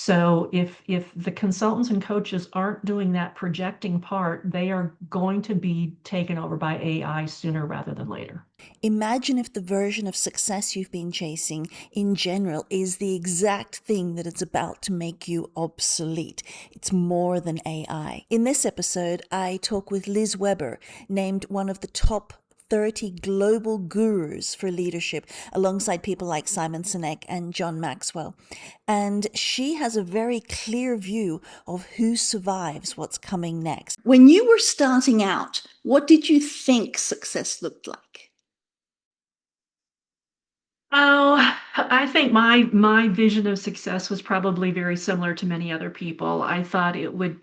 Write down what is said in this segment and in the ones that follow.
So if the consultants and coaches aren't doing that projecting part, they are going to be taken over by AI sooner rather than later. Imagine if the version of success you've been chasing in general is the exact thing that it's about to make you obsolete. It's more than AI. In this episode, I talk with Liz Weber, named one of the top 30 global gurus for leadership, alongside people like Simon Sinek and John Maxwell. And she has a very clear view of who survives what's coming next. When you were starting out, what did you think success looked like? Oh, I think my vision of success was probably very similar to many other people. I thought it would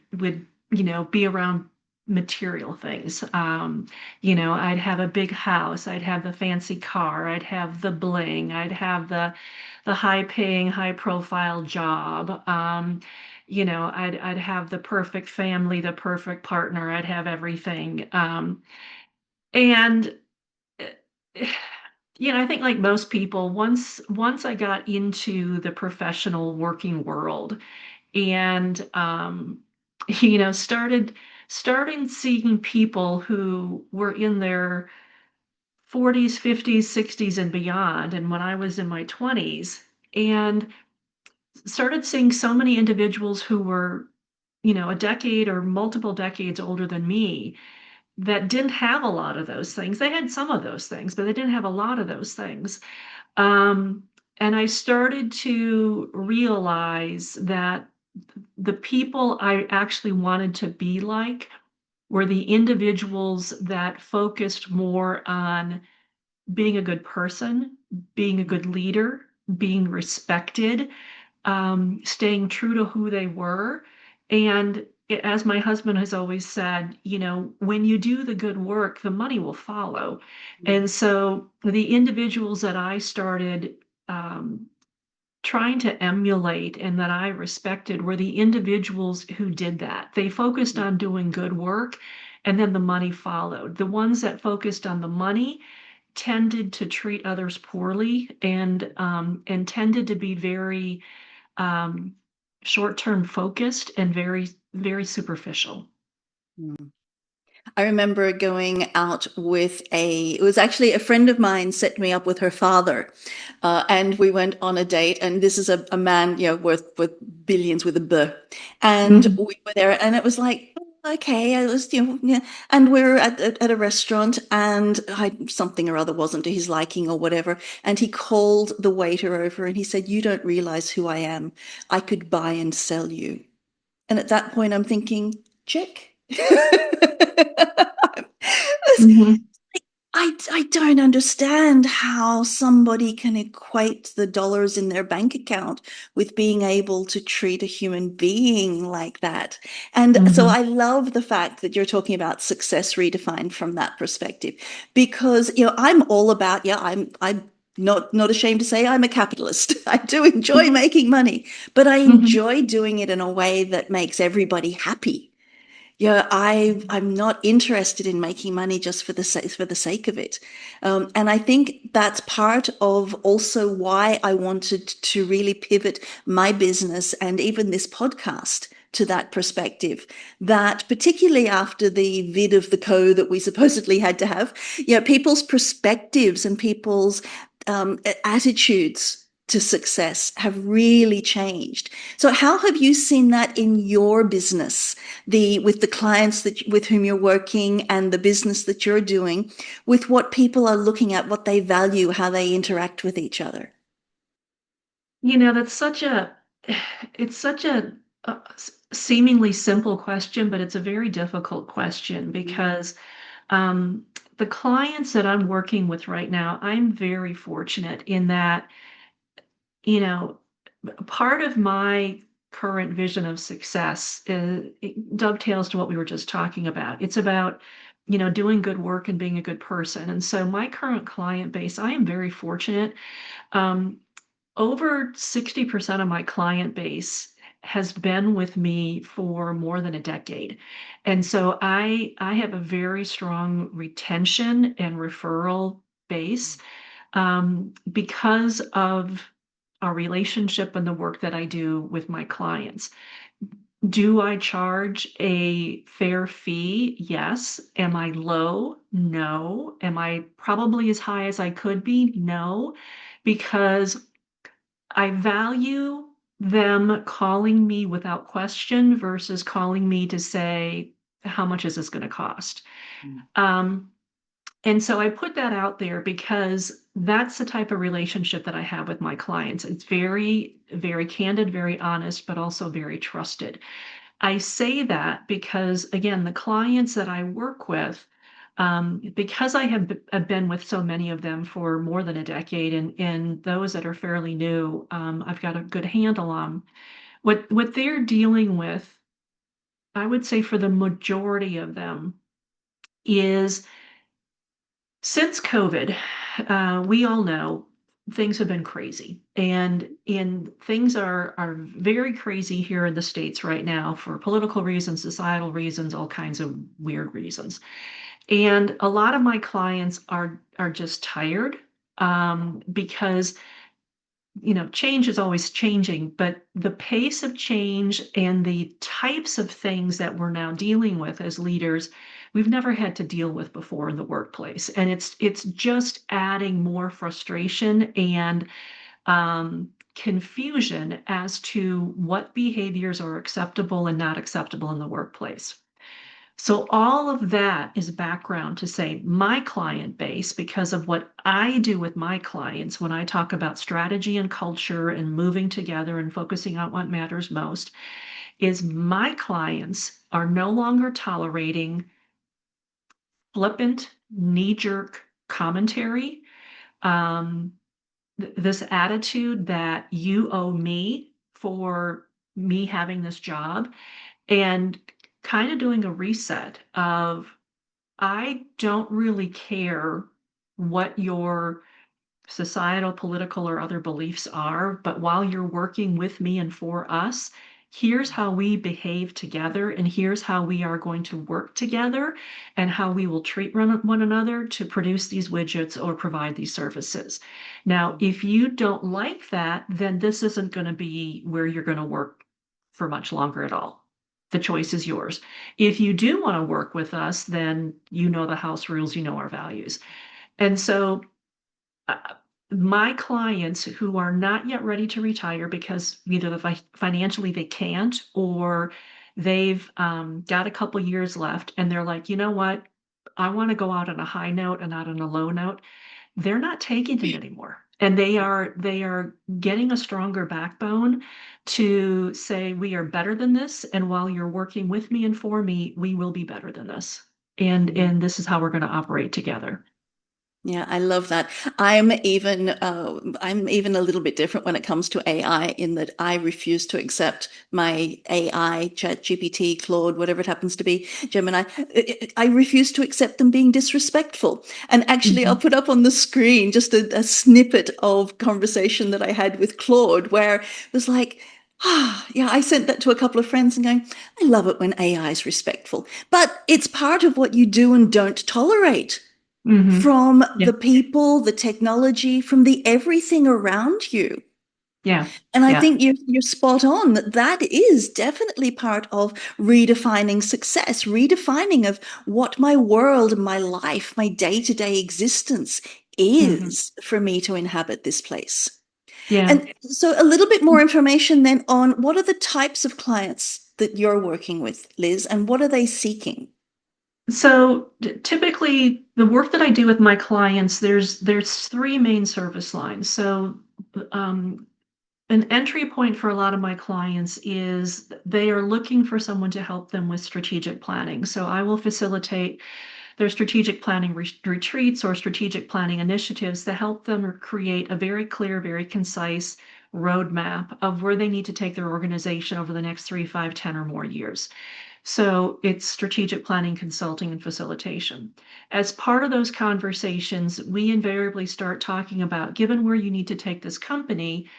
be around material things. I'd have a big house, I'd have the fancy car, I'd have the bling, I'd have the high paying, high profile job. I'd have the perfect family, the perfect partner, I'd have everything. And I think like most people, once I got into the professional working world and started seeing people who were in their 40s, 50s, 60s and beyond, and when I was in my 20s, and started seeing so many individuals who were, a decade or multiple decades older than me that didn't have a lot of those things. They had some of those things, but they didn't have a lot of those things. Um, and I started to realize that the people I actually wanted to be like were the individuals that focused more on being a good person, being a good leader, being respected, staying true to who they were. And as my husband has always said, when you do the good work, the money will follow. And so the individuals that I started um, trying to emulate and that I respected were the individuals who did that. They focused on doing good work and then the money followed. The ones that focused on the money tended to treat others poorly and tended to be very um, short-term focused and very, very superficial. I remember going out with it was actually a friend of mine set me up with her father. And we went on a date, and this is a man, worth billions with a B. And Mhm. we were there, and it was like, okay, I was, yeah. And we were at a restaurant, and something or other wasn't to his liking or whatever. And he called the waiter over and he said, "You don't realize who I am. I could buy and sell you." And at that point, I'm thinking, check. Mhm. I don't understand how somebody can equate the dollars in their bank account with being able to treat a human being like that. And so Mhm. I love the fact that you're talking about success redefined from that perspective, because I'm all about, yeah, I'm not ashamed to say I'm a capitalist. I do enjoy Mhm. making money, but I Mhm. enjoy doing it in a way that makes everybody happy. Yeah, I'm not interested in making money just for the sake of it, and I think that's part of also why I wanted to really pivot my business and even this podcast to that perspective. That particularly after the vid of the co that we supposedly had to have, people's perspectives and people's attitudes to success have really changed. So, how have you seen that in your business? With the clients with whom you're working and the business that you're doing, with what people are looking at, what they value, how they interact with each other. That's it's such a seemingly simple question, but it's a very difficult question because um, the clients that I'm working with right now, I'm very fortunate in that, you know, part of my current vision of success it dovetails to what we were just talking about. It's about, doing good work and being a good person. And so my current client base, I am very fortunate. Um, Over 60% of my client base has been with me for more than a decade. And so I have a very strong retention and referral base because of our relationship and the work that I do with my clients. Do I charge a fair fee? Yes. Am I low? No. Am I probably as high as I could be? No, because I value them calling me without question versus calling me to say, how much is this going to cost? Mm. Um, and so I put that out there because that's the type of relationship that I have with my clients. It's very, very candid, very honest, but also very trusted. I say that because, again, the clients that I work with, because I have been with so many of them for more than a decade, and those that are fairly new, I've got a good handle on what they're dealing with. I would say for the majority of them is since COVID, we all know things have been crazy, and things are very crazy here in the States right now for political reasons, societal reasons, all kinds of weird reasons. And a lot of my clients are just tired, because change is always changing, but the pace of change and the types of things that we're now dealing with as leaders, we've never had to deal with before in the workplace. And it's just adding more frustration and confusion as to what behaviors are acceptable and not acceptable in the workplace. So all of that is background to say my client base, because of what I do with my clients when I talk about strategy and culture and moving together and focusing on what matters most, is my clients are no longer tolerating flippant, knee-jerk commentary, um, this attitude that you owe me for me having this job, and kind of doing a reset of I don't really care what your societal, political, or other beliefs are, but while you're working with me and for us, here's how we behave together, and here's how we are going to work together, and how we will treat one another to produce these widgets or provide these services. Now, if you don't like that, then this isn't going to be where you're going to work for much longer at all. The choice is yours. If you do want to work with us, then you know the house rules, you know our values. And so uh, my clients who are not yet ready to retire because either financially they can't, or they've got a couple years left and they're like, you know what, I want to go out on a high note and not on a low note, they're not taking it anymore. And they are getting a stronger backbone to say we are better than this, and while you're working with me and for me, we will be better than this. And this is how we're going to operate together. Yeah, I love that. I'm even a little bit different when it comes to AI in that I refuse to accept my AI, Chat GPT, Claude, whatever it happens to be, Gemini. I refuse to accept them being disrespectful. And actually, I'll Mhm. put up on the screen just a snippet of conversation that I had with Claude, where it was like, yeah, I sent that to a couple of friends and going, I love it when AI is respectful, but it's part of what you do and don't tolerate Mhm. from Yeah. the people, the technology, from the everything around you. Yeah. And I Yeah. think you're spot on that that is definitely part of redefining success, redefining of what my world, my life, my day-to-day existence Mhm. is for me to inhabit this place. Yeah. And so a little bit more information then on what are the types of clients that you're working with, Liz, and what are they seeking? So typically the work that I do with my clients, there's three main service lines. So um, an entry point for a lot of my clients is they are looking for someone to help them with strategic planning. So I will facilitate their strategic planning retreats or strategic planning initiatives to help them create a very clear, very concise roadmap of where they need to take their organization over the next 3, 5, 10, or more years. So it's strategic planning, consulting, and facilitation. As part of those conversations, we invariably start talking about, given where you need to take this company,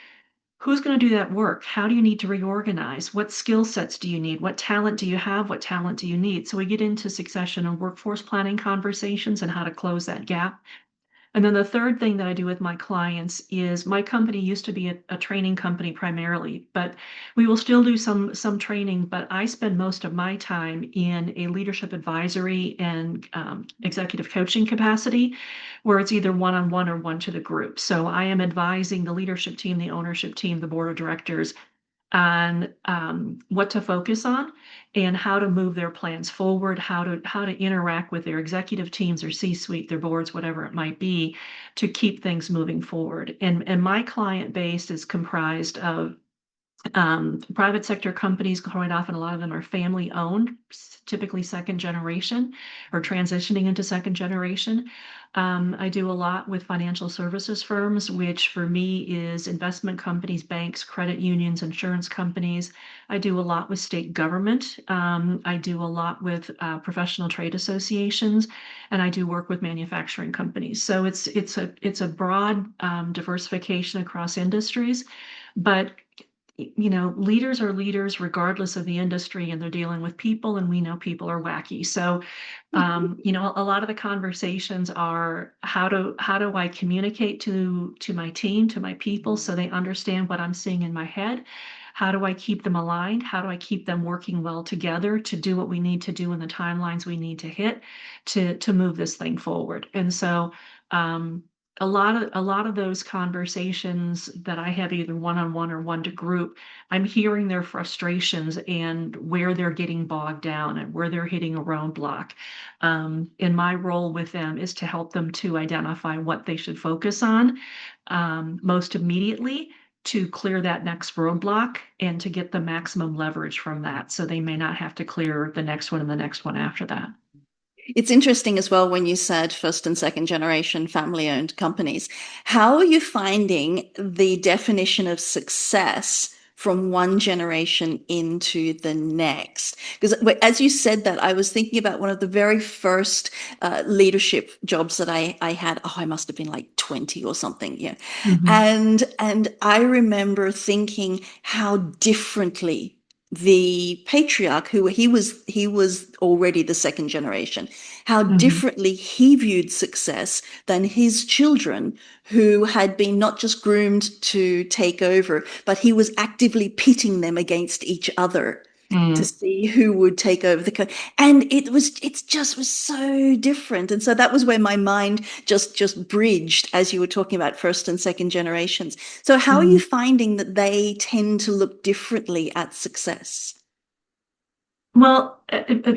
who's going to do that work? How do you need to reorganize? What skill sets do you need? What talent do you have? What talent do you need? So we get into succession and workforce planning conversations and how to close that gap. And then the third thing that I do with my clients is my company used to be a training company primarily, but we will still do some training. But I spend most of my time in a leadership advisory and executive coaching capacity, where it's either one-on-one or one to the group. So I am advising the leadership team, the ownership team, the board of directors on what to focus on and how to move their plans forward, how to interact with their executive teams or C-suite, their boards, whatever it might be, to keep things moving forward. And my client base is comprised of private sector companies. Quite often, a lot of them are family owned, typically second generation or transitioning into second generation. I do a lot with financial services firms, which for me is investment companies, banks, credit unions, insurance companies. I do a lot with state government. I do a lot with professional trade associations, and I do work with manufacturing companies. So it's a broad diversification across industries, but leaders are leaders regardless of the industry, and they're dealing with people, and we know people are wacky. So, a lot of the conversations are how do I communicate to my team, to my people, so they understand what I'm seeing in my head? How do I keep them aligned? How do I keep them working well together to do what we need to do in the timelines we need to hit to move this thing forward? And so, um, a lot of those conversations that I have either one-on-one or one to group, I'm hearing their frustrations and where they're getting bogged down and where they're hitting a roadblock. And my role with them is to help them to identify what they should focus on most immediately to clear that next roadblock and to get the maximum leverage from that, so they may not have to clear the next one and the next one after that. It's interesting as well when you said first and second generation family owned companies. How are you finding the definition of success from one generation into the next? Because as you said that, I was thinking about one of the very first leadership jobs that I had. Oh, I must have been like 20 or something. Yeah. Mhm. And I remember thinking how differently the patriarch, who he was already the second generation, how Mhm. differently he viewed success than his children, who had been not just groomed to take over, but he was actively pitting them against each other to Mm. see who would take over and it just was so different. And so that was where my mind just bridged as you were talking about first and second generations. So how are you Mhm. finding that they tend to look differently at success? Well,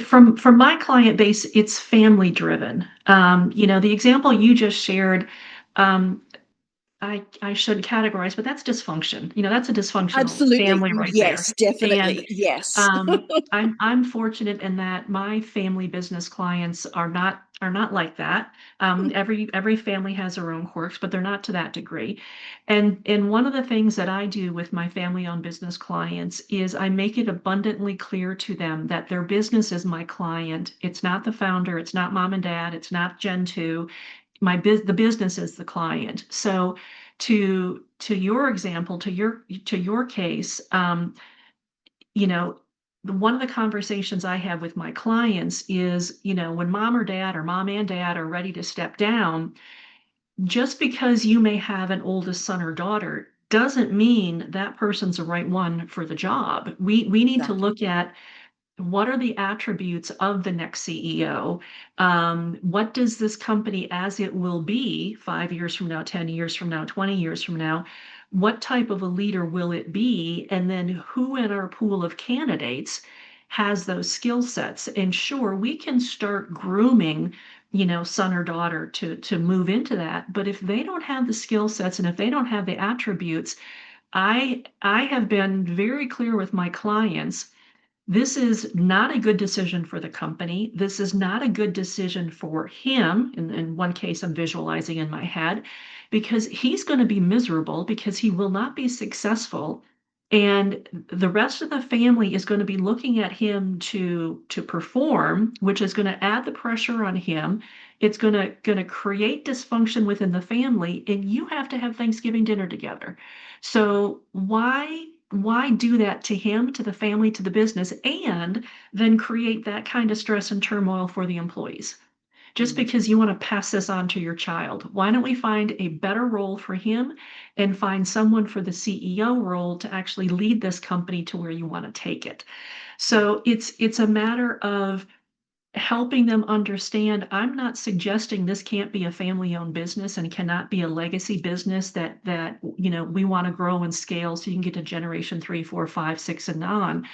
from my client base, it's family driven. The example you just shared, um, I should categorize, but that's dysfunction. That's a dysfunctional Absolutely. family right there. Yes, And definitely. Yes. I'm fortunate in that my family business clients are not like that. Every family has their own quirks, but they're not to that degree. And one of the things that I do with my family-owned business clients is I make it abundantly clear to them that their business is my client. It's not the founder. It's not mom and dad. It's not Gen 2. The business is the client. So to your example, to your case, you know, one of the conversations I have with my clients is, when mom or dad or mom and dad are ready to step down, just because you may have an oldest son or daughter doesn't mean that person's the right one for the job. We need to Exactly. look at what are the attributes of the next CEO? What does this company, as it will be 5 years from now, 10 years from now, 20 years from now, what type of a leader will it be? And then who in our pool of candidates has those skill sets? And sure, we can start grooming, son or daughter to move into that. But if they don't have the skill sets and if they don't have the attributes, I have been very clear with my clients, this is not a good decision for the company. This is not a good decision for him. In one case, I'm visualizing in my head, because he's going to be miserable because he will not be successful. And the rest of the family is going to be looking at him to perform, which is going to add the pressure on him. It's going to create dysfunction within the family, and you have to have Thanksgiving dinner together. So why do that to him, to the family, to the business, and then create that kind of stress and turmoil for the employees? just because you want to pass this on to your child. Why don't we find a better role for him and find someone for the CEO role to actually lead this company to where you want to take it? So it's a matter of helping them understand I'm not suggesting this can't be a family-owned business and cannot be a legacy business that we want to grow and scale so you can get to generation 3, 4, 5, 6, and on.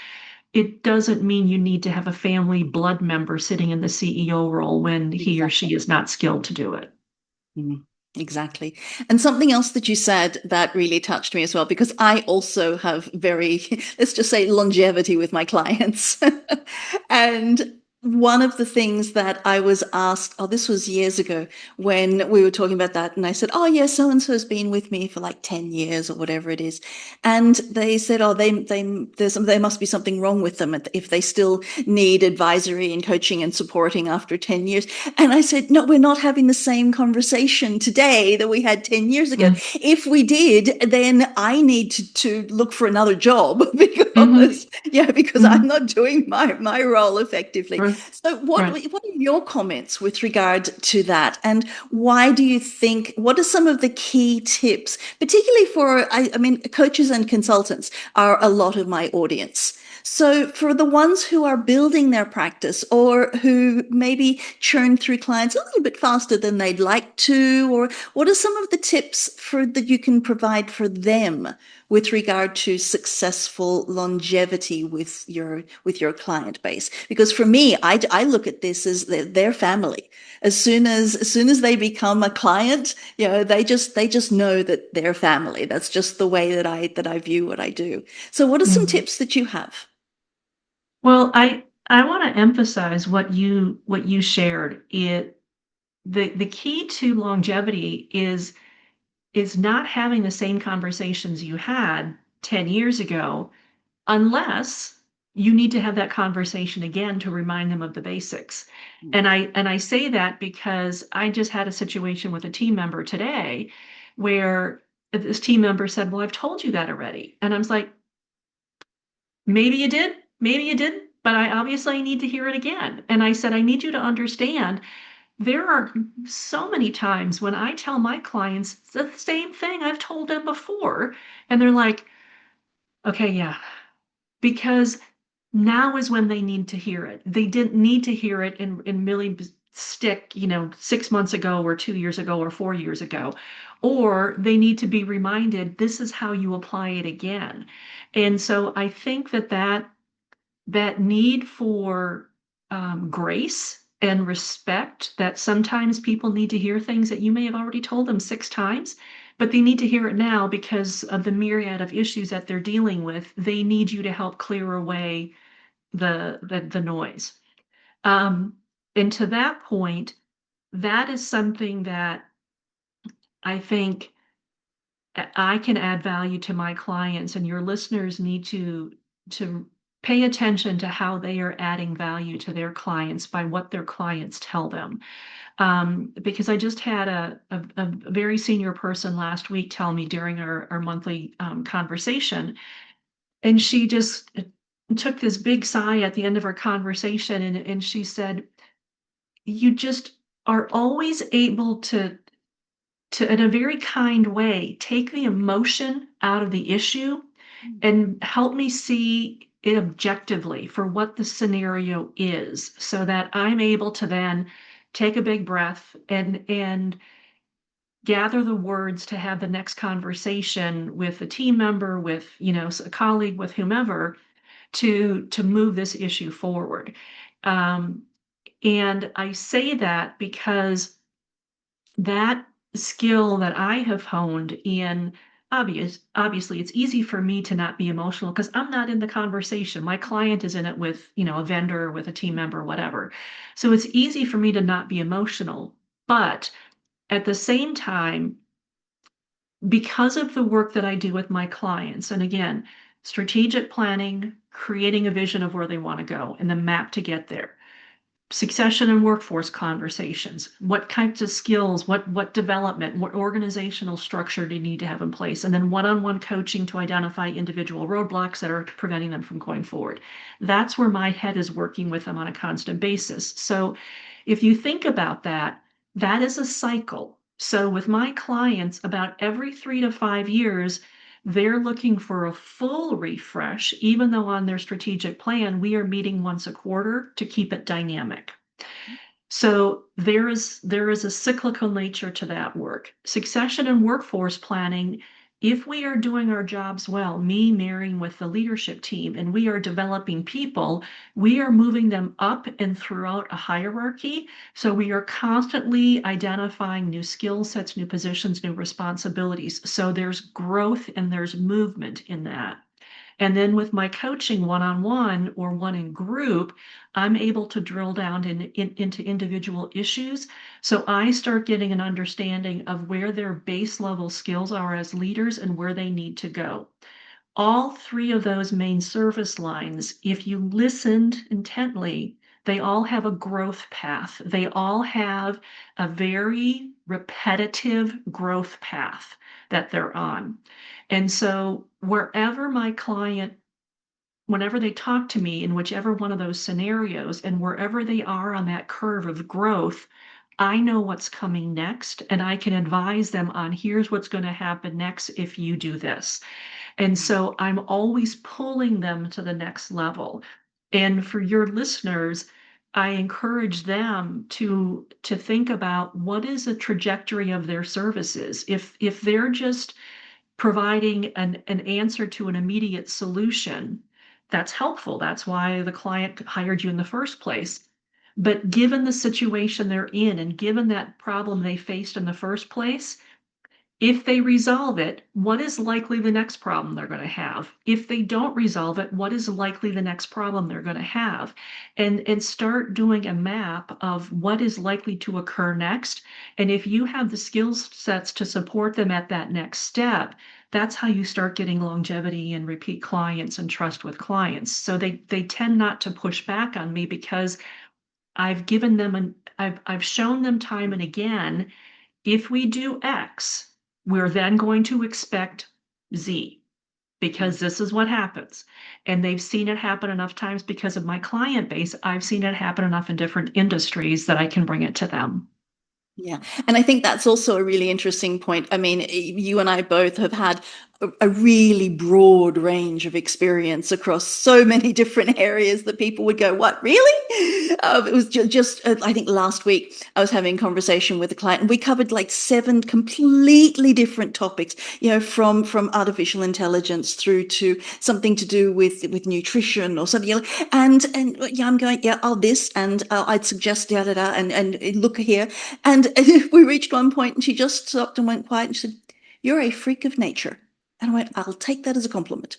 It doesn't mean you need to have a family blood member sitting in the CEO role when he or she Exactly. is not skilled to do it. Mm, exactly. And something else that you said that really touched me as well, because I also have very, let's just say, longevity with my clients. And one of the things that I was asked, oh, this was years ago when we were talking about that. And I said, oh, yeah, so and so has been with me for like 10 years or whatever it is. And they said, oh, there must be something wrong with them if they still need advisory and coaching and supporting after 10 years. And I said, no, we're not having the same conversation today that we had 10 years ago. Mm. If we did, then I need to look for another job Hmm. because I'm Hmm. not doing my role effectively. Right. So what Right. are your comments with regard to that? And why do you think, what are some of the key tips, particularly for, I mean, coaches and consultants are a lot of my audience. So for the ones who are building their practice or who maybe churn through clients a little bit faster than they'd like to, or what are some of the tips that you can provide for them with regard to successful longevity with your client base? Because for me, I look at this as their family. As soon as they become a client, they just know that they're family. That's just the way that I view what I do. So what are some Mhm. tips that you have? Well, I want to emphasize what you shared. The key to longevity is not having the same conversations you had 10 years ago, unless you need to have that conversation again to remind them of the basics. And I say that because I just had a situation with a team member today where this team member said, "Well, I've told you that already." And I was like, "Maybe you did, maybe you didn't, but I obviously need to hear it again." And I said, "I need you to understand there are so many times when I tell my clients the same thing I've told them before, and they're like, okay, yeah, because now is when they need to hear it. They didn't need to hear it in really stick, 6 months ago or 2 years ago or 4 years ago, or they need to be reminded this is how you apply it again." And so I think that need for grace and respect that sometimes people need to hear things that you may have already told them 6 times, but they need to hear it now because of the myriad of issues that they're dealing with. They need you to help clear away the noise. Um, and to that point, that is something that I think I can add value to my clients, and your listeners need to pay attention to how they are adding value to their clients by what their clients tell them. Because I just had a very senior person last week tell me during our monthly conversation, and she just took this big sigh at the end of our conversation, and she said, "You just are always able to in a very kind way take the emotion out of the issue and help me see it objectively for what the scenario is so that I'm able to then take a big breath and gather the words to have the next conversation with a team member, with a colleague, with whomever, to move this issue forward." um, and I say that because that skill that I have honed in obviously it's easy for me to not be emotional because I'm not in the conversation. My client is in it with, a vendor, with a team member, whatever. So it's easy for me to not be emotional. But at the same time, because of the work that I do with my clients, and again, strategic planning, creating a vision of where they want to go and the map to get there, succession and workforce conversations, what kinds of skills, what development, what organizational structure do you need to have in place, and then one-on-one coaching to identify individual roadblocks that are preventing them from going forward. That's where my head is working with them on a constant basis. So If you think about that, that is a cycle. So with my clients, about every 3 to 5 years, they're looking for a full refresh, even though on their strategic plan, we are meeting once a quarter to keep it dynamic. So there is a cyclical nature to that work. Succession and workforce planning, if we are doing our jobs well, me marrying with the leadership team, and we are developing people, we are moving them up and throughout a hierarchy. So we are constantly identifying new skill sets, new positions, new responsibilities. So there's growth and there's movement in that. And then with my coaching one-on-one or one in group, I'm able to drill down into individual issues. So I start getting an understanding of where their base level skills are as leaders and where they need to go. All three of those main service lines, if you listened intently, they all have a growth path. They all have a very repetitive growth path that they're on. And so wherever my client, whenever they talk to me in whichever one of those scenarios and wherever they are on that curve of growth, I know what's coming next and I can advise them on here's what's going to happen next if you do this. And so I'm always pulling them to the next level. And for your listeners, I encourage them to think about what is the trajectory of their services. If they're just providing an answer to an immediate solution, that's helpful. That's why the client hired you in the first place. But given the situation they're in and given that problem they faced in the first place, if they resolve it, what is likely the next problem they're going to have? If they don't resolve it, what is likely the next problem they're going to have? And start doing a map of what is likely to occur next. And if you have the skill sets to support them at that next step, that's how you start getting longevity and repeat clients and trust with clients. So they tend not to push back on me because I've given them I've shown them time and again, if we do X, we're then going to expect Z because this is what happens. And they've seen it happen enough times because of my client base. I've seen it happen enough in different industries that I can bring it to them. Yeah. And I think that's also a really interesting point. I mean, you and I both have had a really broad range of experience across so many different areas that people would go, "What, really?" It was I think last week I was having a conversation with a client and we covered like 7 completely different topics, from artificial intelligence through to something to do with nutrition or something. And yeah, I'm going, yeah, this, and I'd suggest da da da, and look here. And we reached one point and she just stopped and went quiet and she said, "You're a freak of nature." And I went, "I'll take that as a compliment."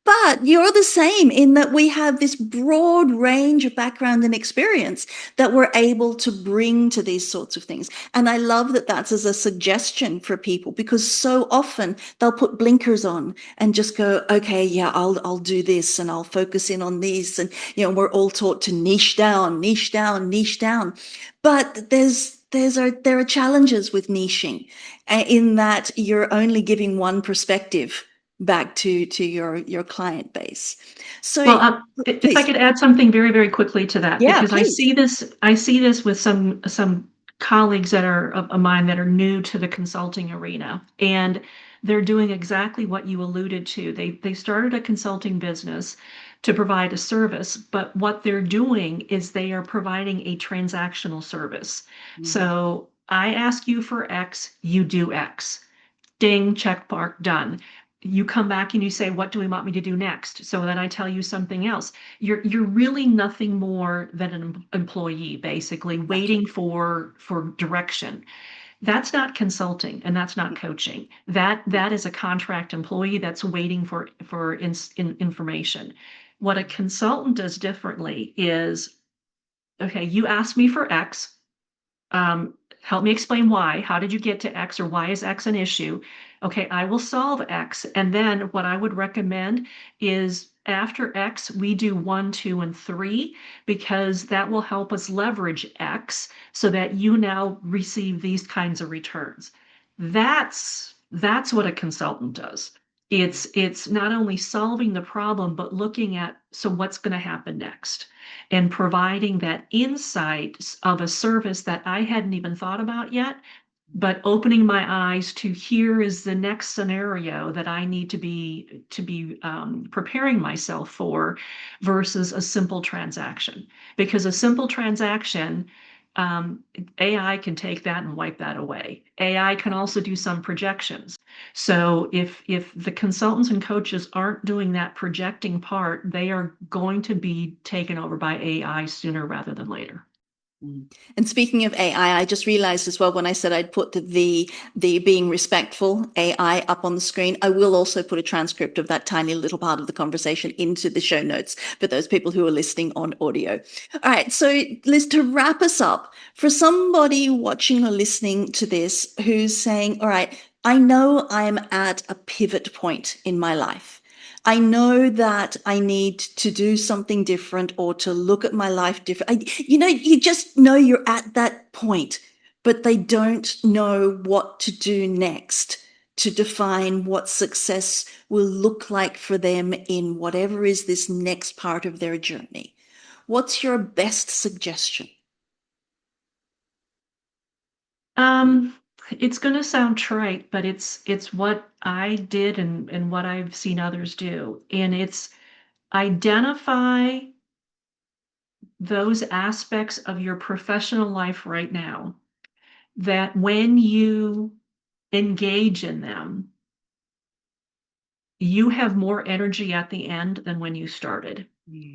But you're the same in that we have this broad range of background and experience that we're able to bring to these sorts of things. And I love that that's as a suggestion for people because so often they'll put blinkers on and just go, "Okay, yeah, I'll do this and I'll focus in on this." And we're all taught to niche down, niche down, niche down. But there are challenges with niching in that you're only giving one perspective back to your client base. So Well, if I please. could add something very, very quickly to that, Yeah, because please. I see this with some colleagues that are of mine that are new to the consulting arena, and they're doing exactly what you alluded to. They started a consulting business to provide a service, but what they're doing is they are providing a transactional service. Mhm. So I ask you for X, you do X. Ding, check mark, done. You come back and you say, what do we want me to do next? So then I tell you something else. You're really nothing more than an employee, basically Exactly. waiting for direction. That's not consulting and that's not coaching. That is a contract employee that's waiting for information. What a consultant does differently is, okay, you asked me for X. Help me explain why. How did you get to X, or why is X an issue? Okay, I will solve X. And then what I would recommend is after X, we do 1, 2, and 3, because that will help us leverage X so that you now receive these kinds of returns. That's what a consultant does. It's not only solving the problem, but looking at, so what's going to happen next, and providing that insight of a service that I hadn't even thought about yet, but opening my eyes to, here is the next scenario that I need to be preparing myself for, versus a simple transaction. Because a simple transaction, um, AI can take that and wipe that away. AI can also do some projections. So if the consultants and coaches aren't doing that projecting part, they are going to be taken over by AI sooner rather than later. Mm. And speaking of AI, I just realized as well when I said I'd put the being respectful AI up on the screen, I will also put a transcript of that tiny little part of the conversation into the show notes for those people who are listening on audio. All right, so Liz, to wrap us up, for somebody watching or listening to this who's saying, all right, I know I'm at a pivot point in my life. I know that I need to do something different or to look at my life different. You just know you're at that point, but they don't know what to do next to define what success will look like for them in whatever is this next part of their journey. What's your best suggestion? Um, it's going to sound trite, but it's what I did and what I've seen others do. And it's identify those aspects of your professional life right now that when you engage in them, you have more energy at the end than when you started.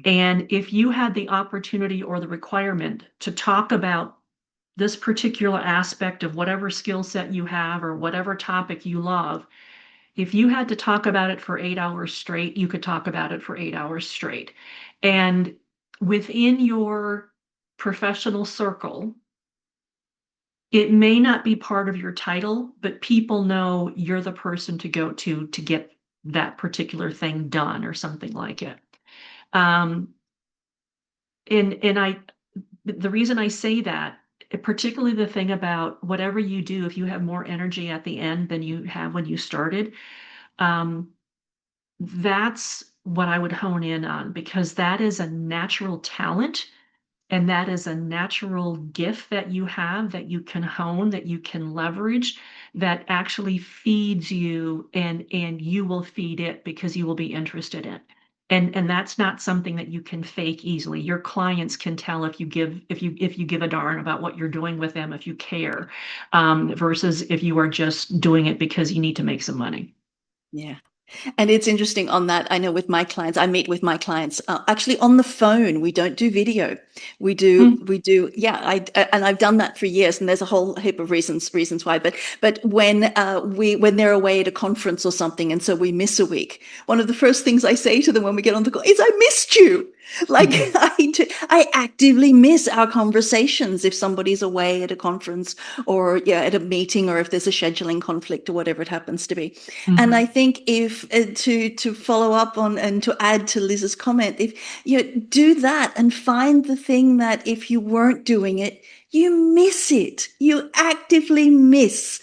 And if you had the opportunity or the requirement to talk about this particular aspect of whatever skill set you have or whatever topic you love, if you had to talk about it for 8 hours straight, you could talk about it for 8 hours straight. And within your professional circle, it may not be part of your title, but people know you're the person to go to get that particular thing done or something like it. Um, and the reason I say that, particularly the thing about whatever you do, if you have more energy at the end than you have when you started, um, that's what I would hone in on, because that is a natural talent and that is a natural gift that you have, that you can hone, that you can leverage, that actually feeds you, and you will feed it because you will be interested in. And that's not something that you can fake easily. Your clients can tell if you give a darn about what you're doing with them, if you care, versus if you are just doing it because you need to make some money. Yeah. And it's interesting on that. I know with my clients, I meet with my clients actually on the phone. We don't do video. Hmm. We do. Yeah. And I've done that for years. And there's a whole heap of reasons why. But when they're away at a conference or something, and so we miss a week, one of the first things I say to them when we get on the call is, "I missed you." Like Hmm. I actively miss our conversations if somebody's away at a conference or yeah at a meeting or if there's a scheduling conflict or whatever it happens to be. And I Hmm. think if to follow up on and to add to Liz's comment, if you do that and find the thing that if you weren't doing it, you miss it. You actively miss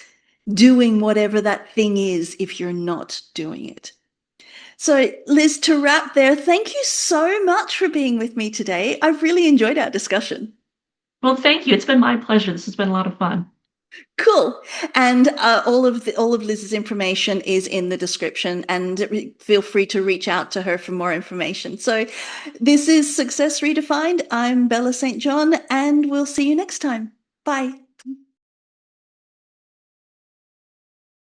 doing whatever that thing is if you're not doing it. So, Liz, to wrap there, thank you so much for being with me today. I've really enjoyed our discussion. Well, thank you. It's been my pleasure. This has been a lot of fun. Cool. And all of Liz's information is in the description, and feel free to reach out to her for more information. So, this is Success Redefined. I'm Bella St. John, and we'll see you next time. Bye.